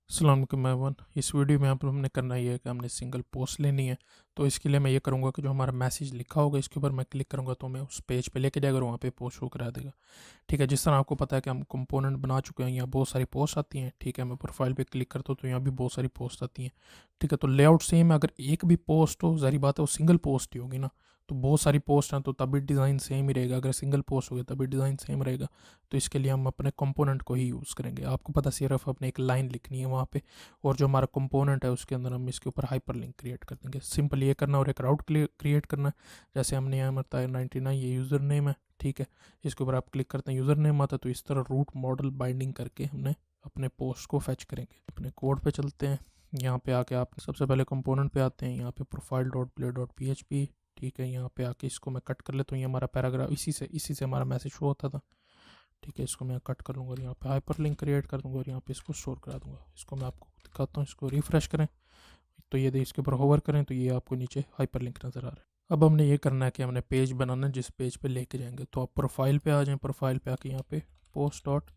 अस्सलाम वालेकुम एवरीवन। इस वीडियो में आप हमने करना ये है कि हमने सिंगल पोस्ट लेनी है। तो इसके लिए मैं ये करूँगा कि जो हमारा मैसेज लिखा होगा इसके ऊपर मैं क्लिक करूँगा तो मैं उस पेज पे लेके जाएगा और वहाँ पे पोस्ट शो करा देगा। ठीक है, जिस तरह आपको पता है कि हम कंपोनेंट बना चुके हैं, यहाँ बहुत सारी पोस्ट आती हैं। ठीक है, मैं प्रोफाइल पे क्लिक करता हूँ तो यहाँ भी बहुत सारी पोस्ट आती हैं। ठीक है, तो लेआउट सेम है। अगर एक भी पोस्ट हो, ज़ाहिर बात है वो सिंगल पोस्ट ही होगी ना। तो बहुत सारी पोस्ट हैं तो तभी डिज़ाइन सेम ही रहेगा। अगर सिंगल पोस्ट होगी तभी डिज़ाइन सेम रहेगा। तो इसके लिए हम अपने कंपोनेंट को ही यूज़ करेंगे। आपको पता सिर्फ अपने एक लाइन लिखनी है वहाँ पे, और जो हमारा कंपोनेंट है उसके अंदर हम इसके ऊपर हाइपरलिंक क्रिएट कर देंगे। सिंपल ये करना और एक राउट क्रिएट करना है। जैसे हमने यहाँ मरता है 99, ये यूज़र नेम है। ठीक है, इसके ऊपर आप क्लिक करते हैं, यूज़र नेम आता है। तो इस तरह रूट मॉडल बाइंडिंग करके हमने अपने पोस्ट को फैच करेंगे। अपने कोड पे चलते हैं। यहाँ पे आके आप सबसे पहले कंपोनेंट पे आते हैं, यहाँ पे profile dot play dot P H P. ठीक है, यहाँ पे आके इसको मैं कट कर लेता हूँ। ये हमारा पैराग्राफ इसी से हमारा मैसेज शो होता था। ठीक है, इसको मैं कट कर लूँगा और यहाँ पे हाइपर लिंक क्रिएट कर दूँगा और यहाँ पे इसको स्टोर करा दूँगा। इसको मैं आपको दिखाता हूँ। इसको रिफ्रेश करें तो ये इसके ऊपर होवर करें तो ये आपको नीचे हाइपर लिंक नज़र आ रहा है। अब हमने ये करना है कि हमने पेज बनाना है जिस पेज पे लेके जाएंगे। तो आप प्रोफाइल पे आ जाएं। प्रोफाइल पे आके यहाँ पे post dot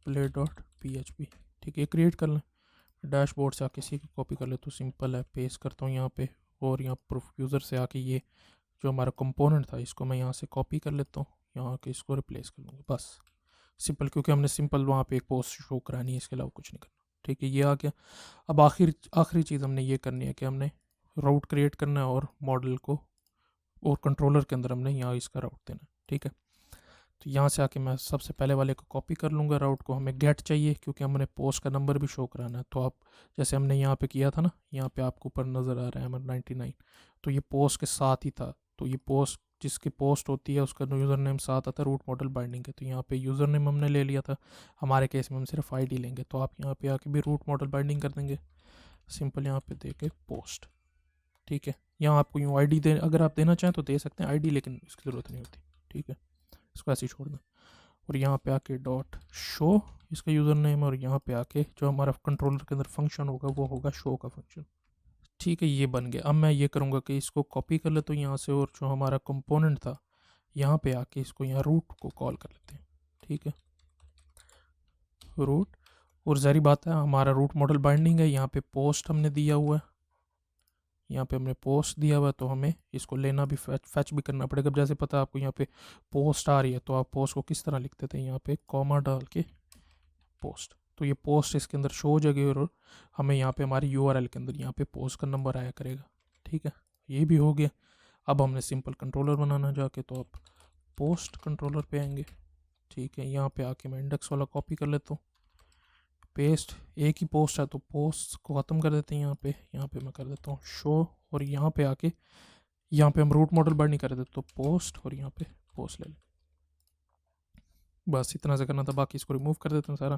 play dot P H P, ठीक है, क्रिएट कर लें। डैशबोर्ड से आके इसी की कॉपी कर ले तो सिंपल है। पेस्ट करता हूँ यहाँ पे और यहाँ प्रूफ यूज़र से आके ये जो हमारा कंपोनेंट था इसको मैं यहाँ से कॉपी कर लेता हूँ। यहाँ आके इसको रिप्लेस कर लूँगा, बस सिंपल। क्योंकि हमने सिंपल वहाँ पे एक पोस्ट शो करानी है, इसके अलावा कुछ नहीं करना। ठीक है, ये आ गया। अब आखिरी चीज़ हमने ये करनी है कि हमने राउट क्रिएट करना है और मॉडल को और कंट्रोलर के अंदर हमने यहाँ इसका राउट देना है। ठीक है, तो यहाँ से आके मैं सबसे पहले वाले को कॉपी कर लूँगा। राउट को हमें गेट चाहिए क्योंकि हमने पोस्ट का नंबर भी शो कराना है। तो आप जैसे हमने यहाँ पे किया था ना, यहाँ पे आपको ऊपर नज़र आ रहा है हमारा 99, तो ये पोस्ट के साथ ही था। तो ये पोस्ट जिसकी पोस्ट होती है उसका यूज़र नेम साथ आता है, रूट मॉडल बाइंडिंग है। तो यहाँ पे यूज़र नेम हमने ले लिया था, हमारे केस में हम सिर्फ आईडी लेंगे। तो आप यहाँ पे आके भी रूट मॉडल बाइंडिंग कर देंगे, सिंपल यहाँ पे दे के पोस्ट। ठीक है, यहाँ आपको यूँ आईडी दे, अगर आप देना चाहें तो दे सकते हैं आईडी, लेकिन इसकी ज़रूरत नहीं होती। ठीक है, इसको ऐसे ही छोड़ दें और यहाँ पे आके डॉट शो इसका यूज़र नेम, और यहाँ पे आके जो हमारा कंट्रोलर के अंदर फंक्शन होगा वो होगा शो का फंक्शन। ठीक है, ये बन गया। अब मैं ये करूँगा कि इसको कॉपी कर लेता हूँ यहाँ से, और जो हमारा कंपोनेंट था यहाँ पे आके इसको यहाँ रूट को कॉल कर लेते हैं। ठीक है, रूट, और ज़ाहिर बात है हमारा रूट मॉडल बाइंडिंग है। यहाँ पे पोस्ट हमने दिया हुआ है, यहाँ पे हमने पोस्ट दिया हुआ है, तो हमें इसको लेना भी फैच भी करना पड़ेगा। जैसे पता है आपको यहाँ पे पोस्ट आ रही है तो आप पोस्ट को किस तरह लिखते थे, यहाँ पे कॉमा डाल के पोस्ट। तो ये पोस्ट इसके अंदर शो हो जाएगी और हमें यहाँ पे हमारी यूआरएल के अंदर यहाँ पे पोस्ट का नंबर आया करेगा। ठीक है, ये भी हो गया। अब हमने सिंपल कंट्रोलर बनाना जाके, तो आप पोस्ट कंट्रोलर पे आएंगे। ठीक है, यहाँ पे आके मैं इंडेक्स वाला कॉपी कर लेता हूँ, पेस्ट। एक ही पोस्ट है तो पोस्ट को ख़त्म कर देते हैं। यहाँ पे मैं कर देता हूँ शो, और यहाँ पे आके यहाँ पे हम रूट मॉडल बाइंड नहीं कर देते तो पोस्ट, और यहाँ पे पोस्ट ले लें। बस इतना से करना था, बाकी इसको रिमूव कर देते हैं सारा।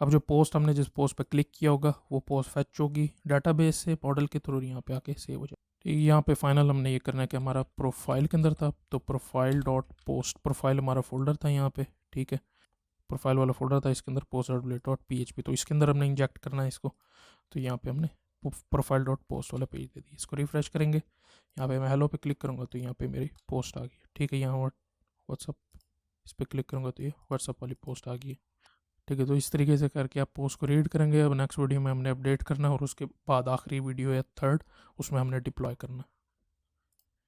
अब जो पोस्ट हमने जिस पोस्ट पे क्लिक किया होगा वो पोस्ट फैच होगी डाटाबेस से मॉडल के थ्रू, यहाँ पे आके सेव हो जाए। ठीक, यहाँ पे फाइनल हमने ये करना है कि हमारा प्रोफाइल के अंदर था, तो प्रोफाइल डॉट पोस्ट, प्रोफाइल हमारा फोल्डर था यहाँ पे। ठीक है, प्रोफाइल वाला फोल्डर था, इसके अंदर post dot P H P, तो इसके अंदर हमने इंजेक्ट करना है इसको। तो यहाँ पे हमने प्रोफाइल डॉट पोस्ट वाला पेज दे दिया। इसको रिफ्रेश करेंगे, यहाँ पे मैं हेलो पे क्लिक करूँगा तो यहाँ पे मेरी पोस्ट आ गई। ठीक है, यहाँ व्हाट्सअप, इस पर क्लिक करूँगा तो ये व्हाट्सअप वाली पोस्ट आ गई है। ठीक है, तो इस तरीके से करके आप पोस्ट को रीड करेंगे। अब नेक्स्ट वीडियो में हमने अपडेट करना है और उसके बाद आखिरी वीडियो है थर्ड, उसमें हमने डिप्लॉय करना है।